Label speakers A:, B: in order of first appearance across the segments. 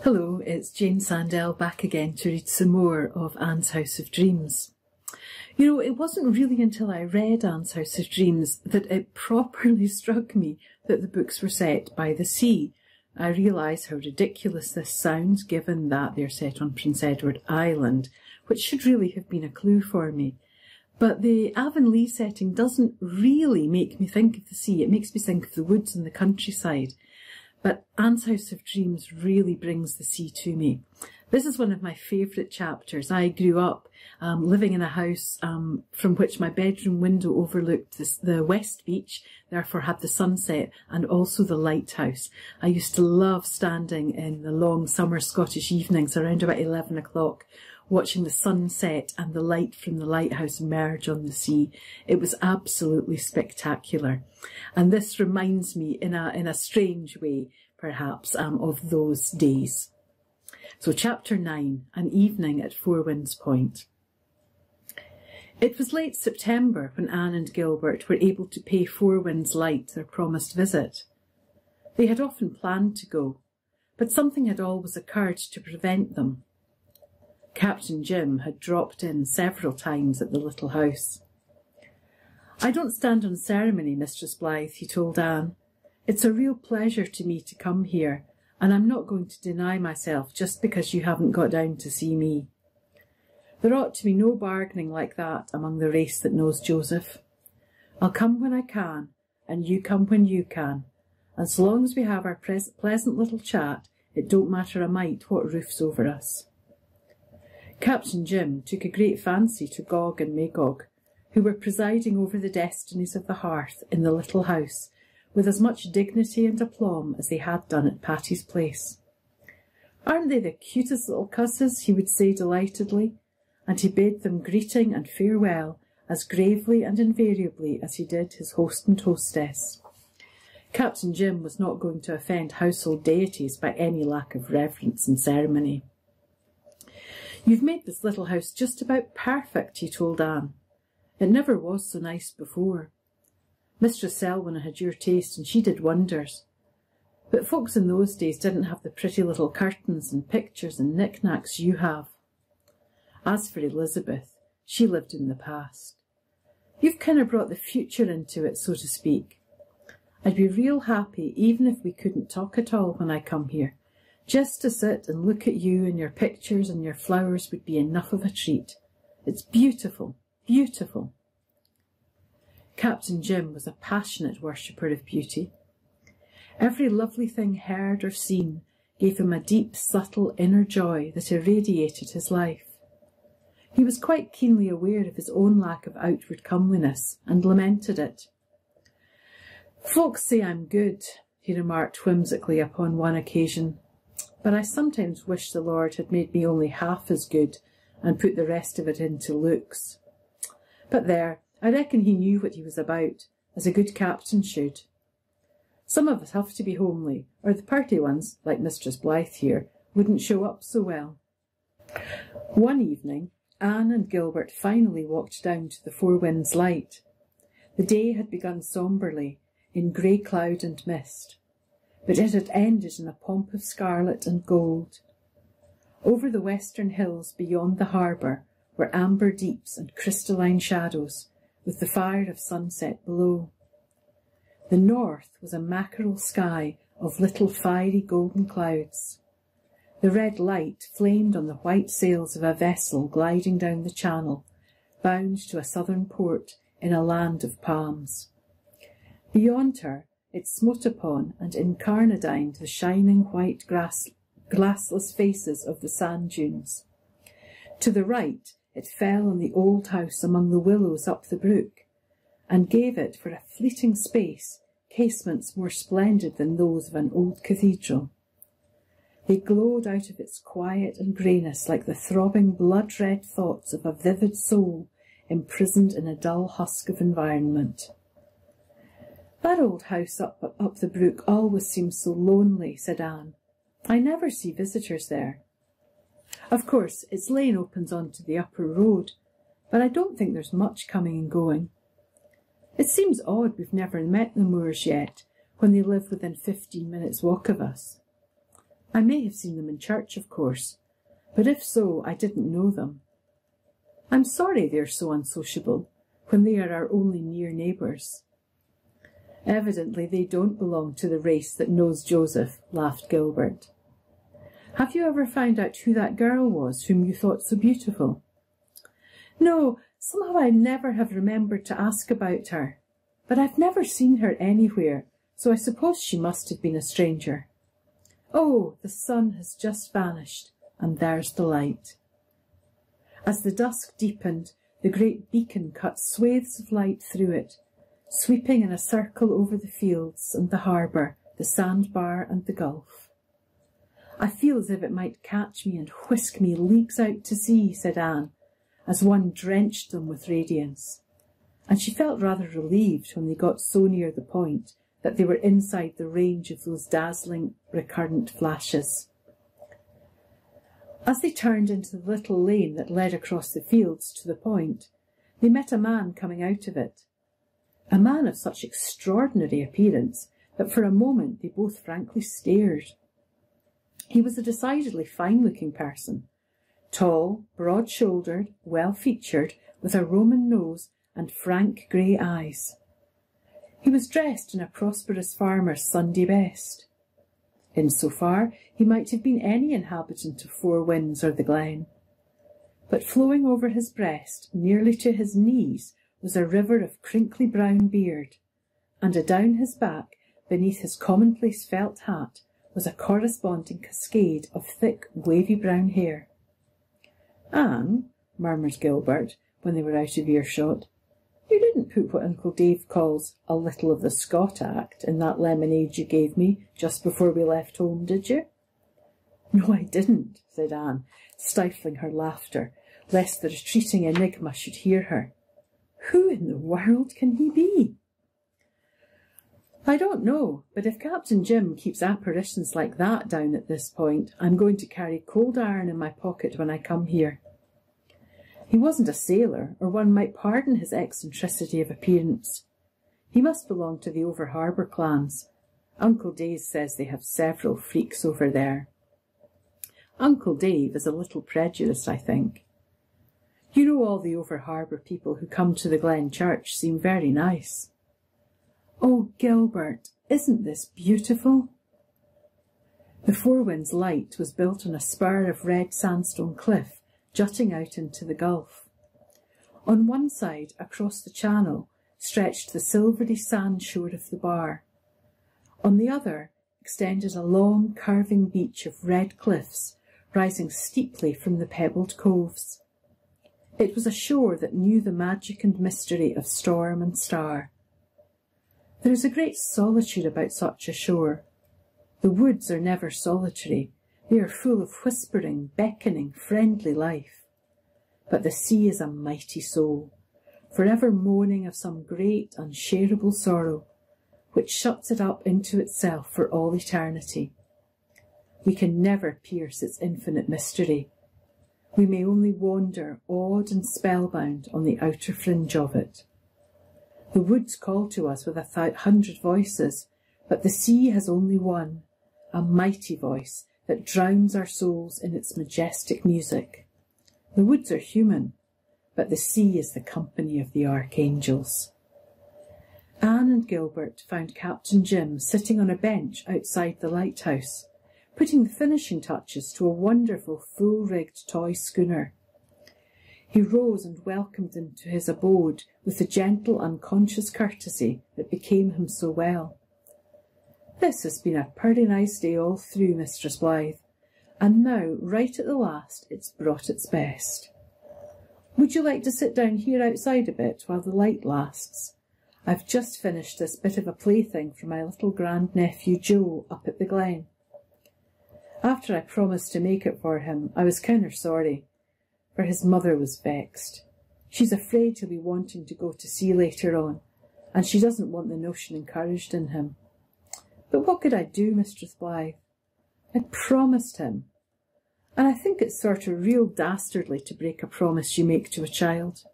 A: Hello, it's Jane Sandell back again to read some more of Anne's House of Dreams. You know, it wasn't really until I read Anne's House of Dreams that it properly struck me that the books were set by the sea. I realise how ridiculous this sounds given that they're set on Prince Edward Island, which should really have been a clue for me. But the Avonlea setting doesn't really make me think of the sea. It makes me think of the woods and the countryside. But Anne's House of Dreams really brings the sea to me. This is one of my favourite chapters. I grew up living in a house from which my bedroom window overlooked the West Beach, therefore had the sunset and also the lighthouse. I used to love standing in the long summer Scottish evenings around about 11 o'clock, watching the sunset and the light from the lighthouse merge on the sea. It was absolutely spectacular. And this reminds me in a strange way, perhaps, of those days. So chapter 9, An Evening at Four Winds Point. It was late September when Anne and Gilbert were able to pay Four Winds Light their promised visit. They had often planned to go, but something had always occurred to prevent them. Captain Jim had dropped in several times at the little house. "I don't stand on ceremony, Mistress Blythe," he told Anne. "It's a real pleasure to me to come here, and I'm not going to deny myself just because you haven't got down to see me. There ought to be no bargaining like that among the race that knows Joseph. I'll come when I can, and you come when you can, and so long as we have our pleasant little chat, it don't matter a mite what roof's over us." Captain Jim took a great fancy to Gog and Magog, who were presiding over the destinies of the hearth in the little house, with as much dignity and aplomb as they had done at Patty's Place. "Aren't they the cutest little cusses?" he would say delightedly, and he bade them greeting and farewell as gravely and invariably as he did his host and hostess. Captain Jim was not going to offend household deities by any lack of reverence and ceremony. "You've made this little house just about perfect," he told Anne. "It never was so nice before. Mistress Selwyn had your taste and she did wonders. But folks in those days didn't have the pretty little curtains and pictures and knick-knacks you have. As for Elizabeth, she lived in the past. You've kind of brought the future into it, so to speak. I'd be real happy even if we couldn't talk at all when I come here. Just to sit and look at you and your pictures and your flowers would be enough of a treat. It's beautiful, beautiful." Captain Jim was a passionate worshipper of beauty. Every lovely thing heard or seen gave him a deep, subtle inner joy that irradiated his life. He was quite keenly aware of his own lack of outward comeliness and lamented it. "Folks say I'm good," he remarked whimsically upon one occasion, "but I sometimes wish the Lord had made me only half as good and put the rest of it into looks. But there, I reckon he knew what he was about, as a good captain should. Some of us have to be homely, or the purty ones, like Mistress Blythe here, wouldn't show up so well." One evening, Anne and Gilbert finally walked down to the Four Winds Light. The day had begun sombrely, in grey cloud and mist, but it had ended in a pomp of scarlet and gold. Over the western hills beyond the harbour were amber deeps and crystalline shadows, with the fire of sunset below. The north was a mackerel sky of little fiery golden clouds. The red light flamed on the white sails of a vessel gliding down the channel, bound to a southern port in a land of palms. Beyond her, it smote upon and incarnadined the shining white glassless faces of the sand dunes. To the right, it fell on the old house among the willows up the brook, and gave it for a fleeting space casements more splendid than those of an old cathedral. They glowed out of its quiet and greyness like the throbbing blood-red thoughts of a vivid soul imprisoned in a dull husk of environment. "That old house up the brook always seems so lonely," said Anne. "I never see visitors there. Of course, its lane opens onto the upper road, but I don't think there's much coming and going. It seems odd we've never met the Moores yet, when they live within 15 minutes' walk of us. I may have seen them in church, of course, but if so, I didn't know them. I'm sorry they're so unsociable, when they are our only near neighbours. Evidently they don't belong to the race that knows Joseph, laughed Gilbert. Have you ever found out who that girl was whom you thought so beautiful? No, somehow I never have remembered to ask about her, but I've never seen her anywhere, so I suppose she must have been a stranger. Oh, the sun has just vanished, and there's the light. As the dusk deepened, the great beacon cut swathes of light through it, sweeping in a circle over the fields and the harbour, the sandbar and the gulf. I feel as if it might catch me and whisk me leagues out to sea, said Anne, as one drenched them with radiance, and she felt rather relieved when they got so near the point that they were inside the range of those dazzling recurrent flashes. As they turned into the little lane that led across the fields to the point, they met a man coming out of it. A man of such extraordinary appearance that for a moment they both frankly stared. He was a decidedly fine-looking person, tall, broad-shouldered, well-featured, with a Roman nose and frank grey eyes. He was dressed in a prosperous farmer's Sunday best. Insofar, he might have been any inhabitant of Four Winds or the Glen. But flowing over his breast, nearly to his knees, was a river of crinkly brown beard, and adown his back, beneath his commonplace felt hat, was a corresponding cascade of thick, wavy brown hair. "Anne," murmured Gilbert, when they were out of earshot, "you didn't put what Uncle Dave calls a little of the Scott act in that lemonade you gave me just before we left home, did you?" "No, I didn't," said Anne, stifling her laughter, lest the retreating enigma should hear her. "Who in the world can he be?" "I don't know, but if Captain Jim keeps apparitions like that down at this point, I'm going to carry cold iron in my pocket when I come here." He wasn't a sailor, or one might pardon his eccentricity of appearance. He must belong to the over-harbour clans. Uncle Dave says they have several freaks over there. Uncle Dave is a little prejudiced, I think. You know, all the over-harbour people who come to the Glen Church seem very nice. Oh, Gilbert, isn't this beautiful? The Four Winds Light was built on a spur of red sandstone cliff jutting out into the gulf. On one side, across the channel, stretched the silvery sand shore of the bar. On the other extended a long, curving beach of red cliffs, rising steeply from the pebbled coves. It was a shore that knew the magic and mystery of storm and star. There is a great solitude about such a shore. The woods are never solitary. They are full of whispering, beckoning, friendly life. But the sea is a mighty soul, forever moaning of some great, unshareable sorrow, which shuts it up into itself for all eternity. We can never pierce its infinite mystery. We may only wander, awed and spellbound, on the outer fringe of it. The woods call to us with 100 voices, but the sea has only one, a mighty voice that drowns our souls in its majestic music. The woods are human, but the sea is the company of the archangels. Anne and Gilbert found Captain Jim sitting on a bench outside the lighthouse, putting the finishing touches to a wonderful full-rigged toy schooner. He rose and welcomed them to his abode with the gentle, unconscious courtesy that became him so well. "This has been a pretty nice day all through, Mistress Blythe, and now, right at the last, it's brought its best. Would you like to sit down here outside a bit while the light lasts? I've just finished this bit of a plaything for my little grandnephew Joe up at the Glen. After I promised to make it for him, I was kinder sorry, for his mother was vexed. She's afraid he'll be wanting to go to sea later on, and she doesn't want the notion encouraged in him. But what could I do, Mistress Blythe? I'd promised him, and I think it's sort of real dastardly to break a promise you make to a child.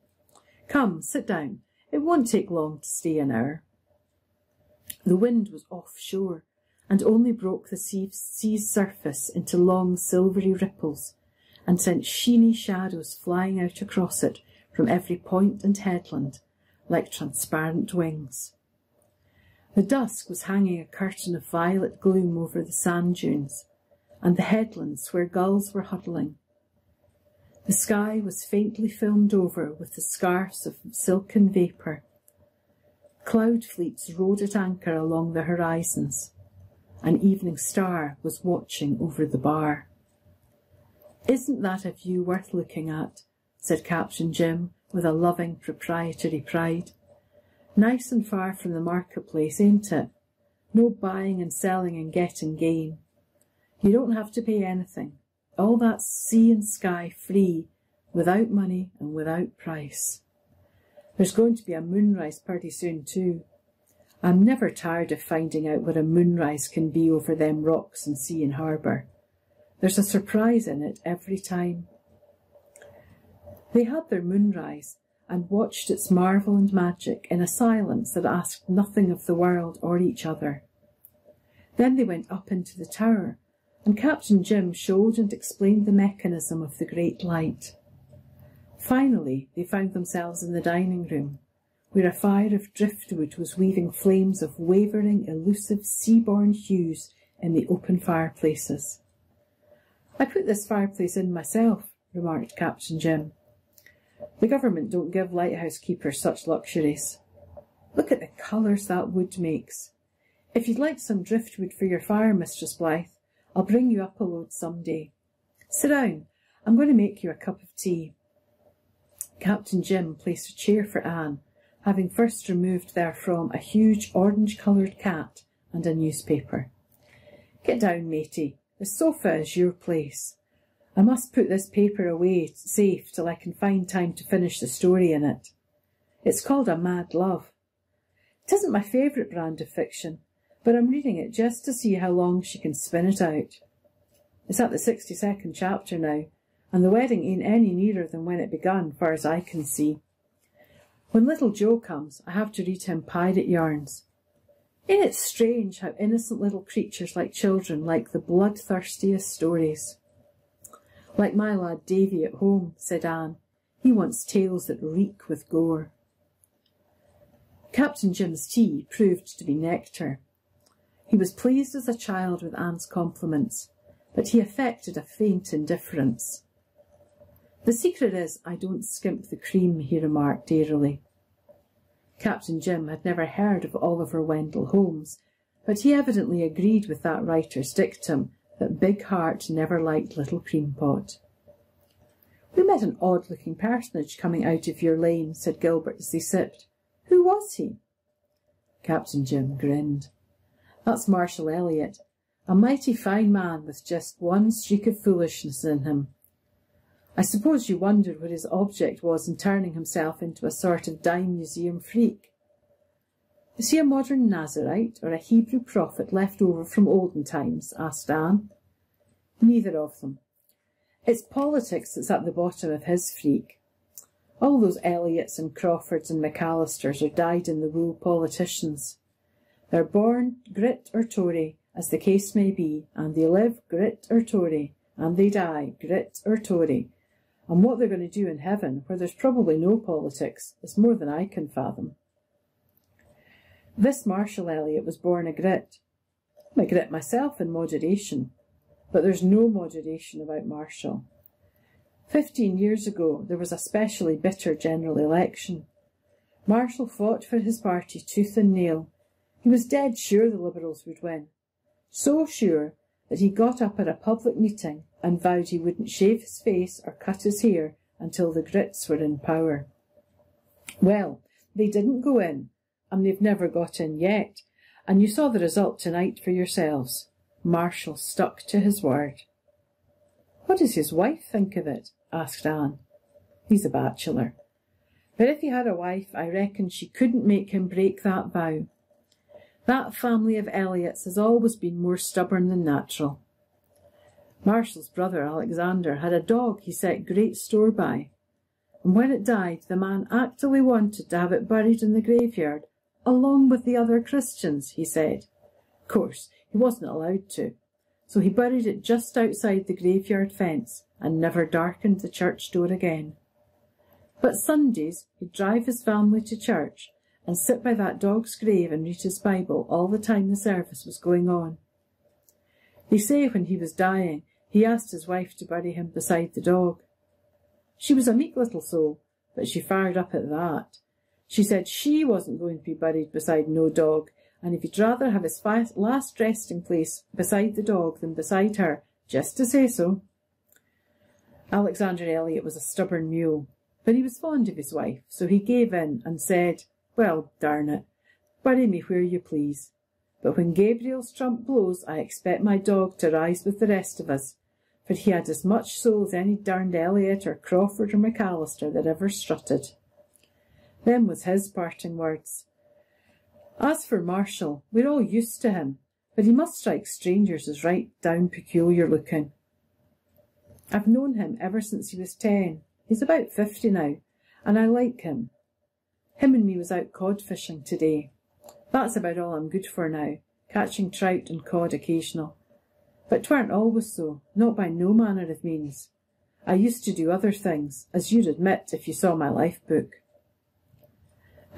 A: Come, sit down. It won't take long to stay an hour." The wind was offshore, and only broke the sea's surface into long silvery ripples, and sent sheeny shadows flying out across it from every point and headland, like transparent wings. The dusk was hanging a curtain of violet gloom over the sand dunes, and the headlands where gulls were huddling. The sky was faintly filmed over with the scarfs of silken vapour. Cloud fleets rode at anchor along the horizons. An evening star was watching over the bar. "Isn't that a view worth looking at?" said Captain Jim, with a loving proprietary pride. "Nice and far from the marketplace, ain't it? No buying and selling and getting gain. You don't have to pay anything. All that sea and sky free, without money and without price. There's going to be a moonrise pretty soon too. I'm never tired of finding out what a moonrise can be over them rocks and sea and harbour. There's a surprise in it every time." They had their moonrise and watched its marvel and magic in a silence that asked nothing of the world or each other. Then they went up into the tower, and Captain Jim showed and explained the mechanism of the great light. Finally, they found themselves in the dining room, where a fire of driftwood was weaving flames of wavering, elusive, sea-born hues in the open fireplaces. "I put this fireplace in myself," remarked Captain Jim. "The government don't give lighthouse keepers such luxuries. Look at the colours that wood makes. If you'd like some driftwood for your fire, Mistress Blythe, I'll bring you up a load some day. Sit down. I'm going to make you a cup of tea." Captain Jim placed a chair for Anne, having first removed therefrom a huge orange-coloured cat and a newspaper. "Get down, matey. The sofa is your place. I must put this paper away safe till I can find time to finish the story in it. It's called A Mad Love. It isn't my favourite brand of fiction, but I'm reading it just to see how long she can spin it out. It's at the 62nd chapter now, and the wedding ain't any nearer than when it begun, far as I can see. When little Joe comes, I have to read him pirate yarns. Ain't it strange how innocent little creatures like children like the bloodthirstiest stories?" "Like my lad Davy at home," said Anne. "He wants tales that reek with gore." Captain Jim's tea proved to be nectar. He was pleased as a child with Anne's compliments, but he affected a faint indifference. "The secret is I don't skimp the cream," he remarked airily. Captain Jim had never heard of Oliver Wendell Holmes, but he evidently agreed with that writer's dictum that big heart never liked little cream pot. "We met an odd-looking personage coming out of your lane," said Gilbert as they sipped. "Who was he?" Captain Jim grinned. "That's Marshall Elliot, a mighty fine man with just one streak of foolishness in him. I suppose you wondered what his object was in turning himself into a sort of dime museum freak. Is he a modern Nazarite or a Hebrew prophet left over from olden times?" asked Anne. "Neither of them. It's politics that's at the bottom of his freak. All those Elliots and Crawfords and McAllisters are dyed-in-the-wool politicians. They're born Grit or Tory, as the case may be, and they live Grit or Tory, and they die Grit or Tory. And what they're going to do in heaven, where there's probably no politics, is more than I can fathom." This Marshall Elliot was born a Grit. I'm a Grit myself in moderation, but there's no moderation about Marshall. 15 years ago there was a specially bitter general election. Marshall fought for his party tooth and nail. He was dead sure the Liberals would win. So sure that he got up at a public meeting and vowed he wouldn't shave his face or cut his hair until the Grits were in power. Well, they didn't go in, and they've never got in yet, and you saw the result tonight for yourselves. Marshall stuck to his word. "What does his wife think of it?" asked Anne. "He's a bachelor. But if he had a wife, I reckon she couldn't make him break that vow. That family of Elliots has always been more stubborn than natural. Marshall's brother Alexander had a dog he set great store by, and when it died the man actually wanted to have it buried in the graveyard, along with the other Christians, he said. Of course, he He wasn't allowed to, so he buried it just outside the graveyard fence and never darkened the church door again. But Sundays he'd drive his family to church and sit by that dog's grave and read his Bible all the time the service was going on. They say when he was dying, he asked his wife to bury him beside the dog. She was a meek little soul, but she fired up at that. She said she wasn't going to be buried beside no dog, and if he'd rather have his last resting place beside the dog than beside her, just to say so. Alexander Elliot was a stubborn mule, but he was fond of his wife, so he gave in and said, "Well, darn it, bury me where you please. But when Gabriel's trump blows, I expect my dog to rise with the rest of us, for he had as much soul as any darned Elliot or Crawford or McAllister that ever strutted." Them was his parting words. As for Marshall, we're all used to him, but he must strike strangers as right down peculiar looking. I've known him ever since he was 10. He's about 50 now, and I like him. Him and me was out cod fishing today. That's about all I'm good for now, catching trout and cod occasional. But 'tweren't always so, not by no manner of means. I used to do other things, as you'd admit if you saw my life book.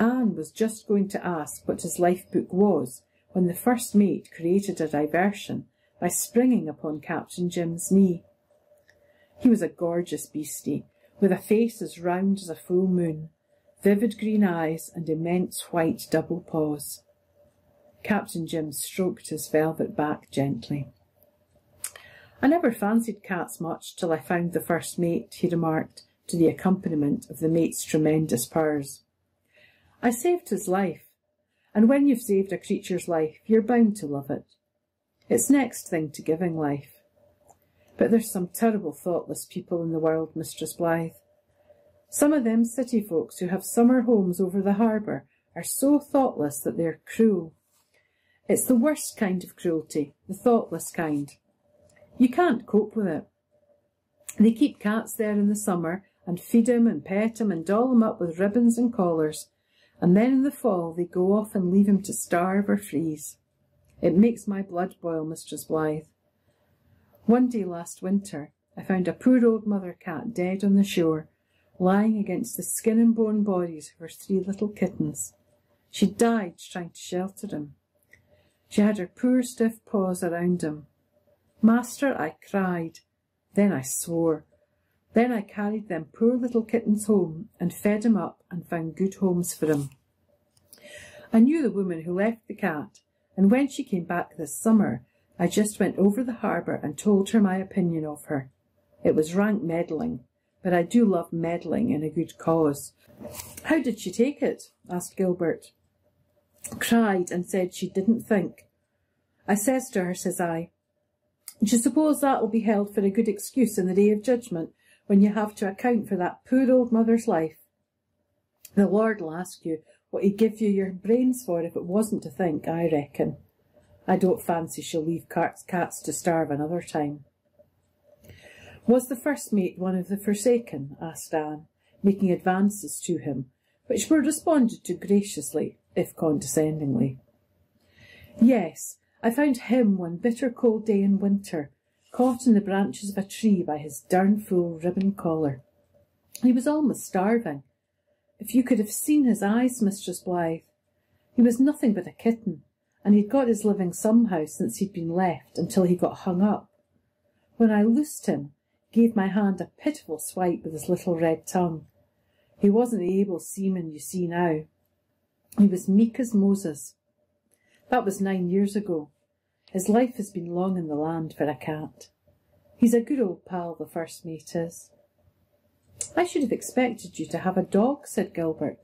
A: Anne was just going to ask what his life book was when the first mate created a diversion by springing upon Captain Jim's knee. He was a gorgeous beastie, with a face as round as a full moon, vivid green eyes and immense white double paws. Captain Jim stroked his velvet back gently. "I never fancied cats much till I found the first mate," he remarked, to the accompaniment of the mate's tremendous purrs. "I saved his life, and when you've saved a creature's life, you're bound to love it. It's next thing to giving life. But there's some terrible thoughtless people in the world, Mistress Blythe. Some of them city folks who have summer homes over the harbour are so thoughtless that they're cruel. It's the worst kind of cruelty, the thoughtless kind. You can't cope with it. They keep cats there in the summer and feed 'em and pet 'em and doll 'em up with ribbons and collars, and then in the fall they go off and leave 'em to starve or freeze. It makes my blood boil, Mistress Blythe. One day last winter I found a poor old mother cat dead on the shore, lying against the skin and bone bodies of her 3 little kittens. She died trying to shelter them. She had her poor stiff paws around him. Master, I cried. Then I swore. Then I carried them poor little kittens home and fed 'em up and found good homes for 'em. I knew the woman who left the cat, and when she came back this summer, I just went over the harbour and told her my opinion of her. It was rank meddling, but I do love meddling in a good cause." "How did she take it?" asked Gilbert. "Cried and said she didn't think. I says to her, says I, d'you suppose that'll be held for a good excuse in the day of judgment when you have to account for that poor old mother's life? The Lord'll ask you what he'd give you your brains for if it wasn't to think, I reckon. I don't fancy she'll leave cats to starve another time." "Was the first mate one of the forsaken?" asked Anne, making advances to him, which were responded to graciously, if condescendingly. "Yes, I found him one bitter cold day in winter, caught in the branches of a tree by his darn full ribbon collar. He was almost starving. If you could have seen his eyes, Mistress Blythe. He was nothing but a kitten, and he'd got his living somehow since he'd been left until he got hung up. When I loosed him, gave my hand a pitiful swipe with his little red tongue. He wasn't the able seaman you see now. He was meek as Moses. That was 9 years ago. His life has been long in the land for a cat. He's a good old pal, the first mate is." "I should have expected you to have a dog," said Gilbert.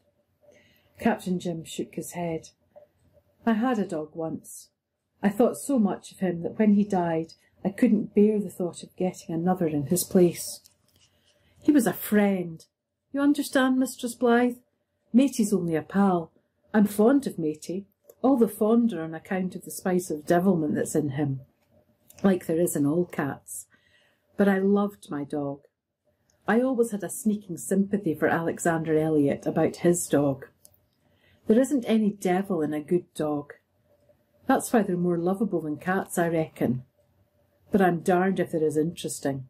A: Captain Jim shook his head. "I had a dog once. I thought so much of him that when he died I couldn't bear the thought of getting another in his place. He was a friend. You understand, Mistress Blythe? Matey's only a pal. I'm fond of Matey, all the fonder on account of the spice of devilment that's in him, like there is in all cats. But I loved my dog. I always had a sneaking sympathy for Alexander Elliot about his dog. There isn't any devil in a good dog. That's why they're more lovable than cats, I reckon. But I'm darned if they're as interesting.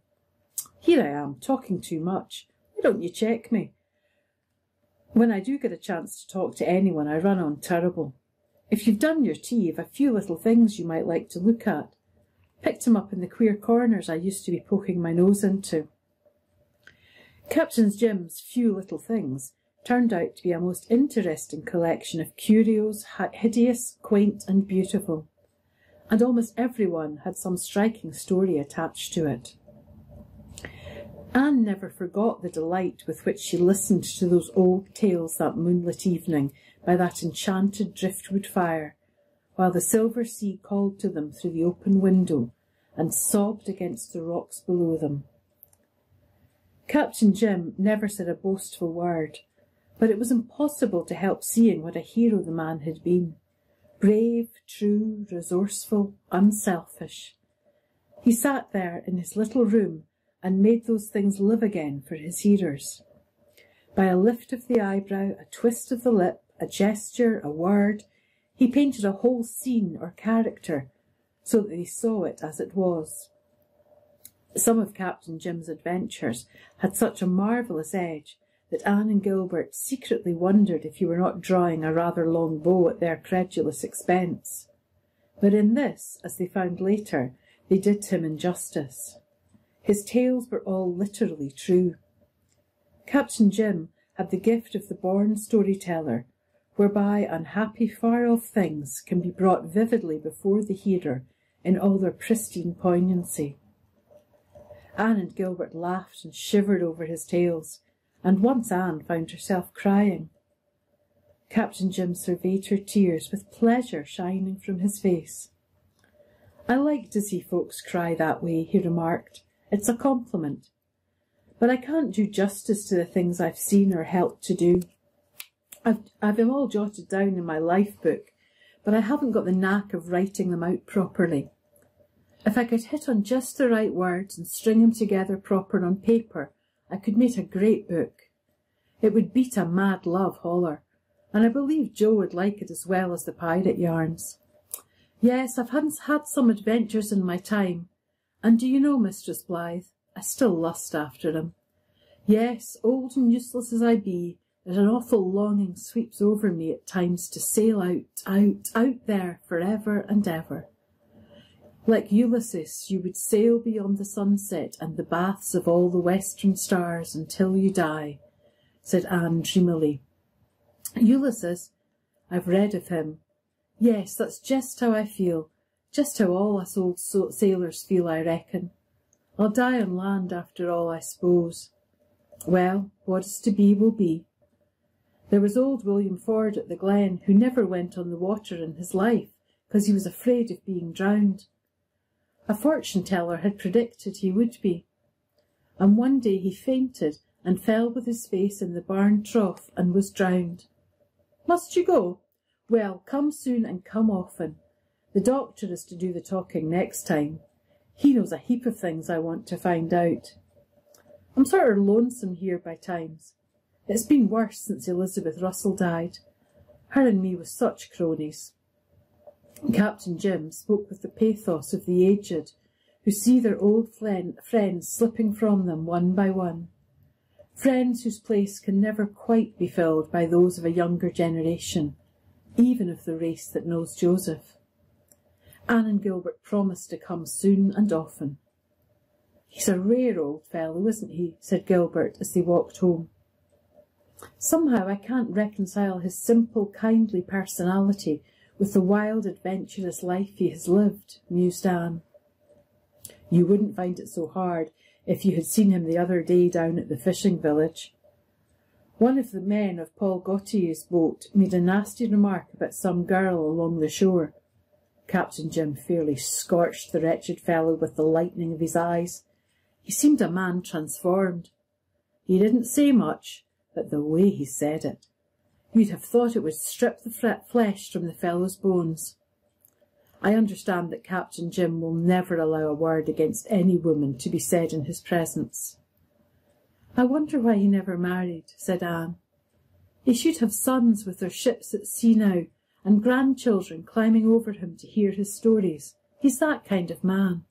A: Here I am, talking too much. Why don't you check me? When I do get a chance to talk to anyone, I run on terrible. If you've done your tea, I've a few little things you might like to look at. Picked them up in the queer corners I used to be poking my nose into. Captain Jim's few little things turned out to be a most interesting collection of curios, hideous, quaint and beautiful, and almost everyone had some striking story attached to it. Anne never forgot the delight with which she listened to those old tales that moonlit evening by that enchanted driftwood fire, while the silver sea called to them through the open window and sobbed against the rocks below them. Captain Jim never said a boastful word, but it was impossible to help seeing what a hero the man had been. Brave, true, resourceful, unselfish. He sat there in his little room and made those things live again for his hearers. By a lift of the eyebrow, a twist of the lip, a gesture, a word, he painted a whole scene or character so that they saw it as it was. Some of Captain Jim's adventures had such a marvellous edge that Anne and Gilbert secretly wondered if he were not drawing a rather long bow at their credulous expense. But in this, as they found later, they did him injustice. His tales were all literally true. Captain Jim had the gift of the born storyteller, whereby unhappy far-off things can be brought vividly before the hearer in all their pristine poignancy. Anne and Gilbert laughed and shivered over his tales, and once Anne found herself crying. Captain Jim surveyed her tears with pleasure shining from his face. "I like to see folks cry that way," he remarked. "It's a compliment. But I can't do justice to the things I've seen or helped to do. I've them all jotted down in my life book, but I haven't got the knack of writing them out properly. If I could hit on just the right words and string them together proper on paper, I could make a great book. It would beat a mad love holler, and I believe Joe would like it as well as the pirate yarns. Yes, I've had some adventures in my time, and do you know, Mistress Blythe, I still lust after them. Yes, old and useless as I be, there's an awful longing sweeps over me at times to sail out there for ever and ever. Like Ulysses, you would sail beyond the sunset and the baths of all the western stars until you die," said Anne dreamily. "Ulysses? I've read of him. Yes, that's just how I feel, just how all us old sailors feel, I reckon. I'll die on land after all, I suppose. Well, what is to be will be. There was old William Ford at the Glen, who never went on the water in his life, because he was afraid of being drowned. A fortune-teller had predicted he would be, and one day he fainted and fell with his face in the barn trough and was drowned. Must you go? Well, come soon and come often. The doctor is to do the talking next time. He knows a heap of things I want to find out. I'm sort of lonesome here by times. It's been worse since Elizabeth Russell died. Her and me was such cronies." Captain Jim spoke with the pathos of the aged, who see their old friends slipping from them one by one. Friends whose place can never quite be filled by those of a younger generation, even of the race that knows Joseph. Anne and Gilbert promised to come soon and often. "He's a rare old fellow, isn't he?" said Gilbert as they walked home. "Somehow I can't reconcile his simple, kindly personality with the wild, adventurous life he has lived," mused Anne. "You wouldn't find it so hard if you had seen him the other day down at the fishing village. One of the men of Paul Gautier's boat made a nasty remark about some girl along the shore. Captain Jim fairly scorched the wretched fellow with the lightning of his eyes. He seemed a man transformed. He didn't say much, but the way he said it, you'd have thought it would strip the flesh from the fellow's bones. I understand that Captain Jim will never allow a word against any woman to be said in his presence." "I wonder why he never married," said Anne. "He should have sons with their ships at sea now, and grandchildren climbing over him to hear his stories. He's that kind of man.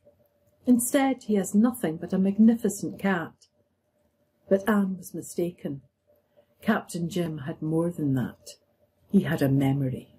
A: Instead, he has nothing but a magnificent cat. But Anne was mistaken. Captain Jim had more than that. He had a memory.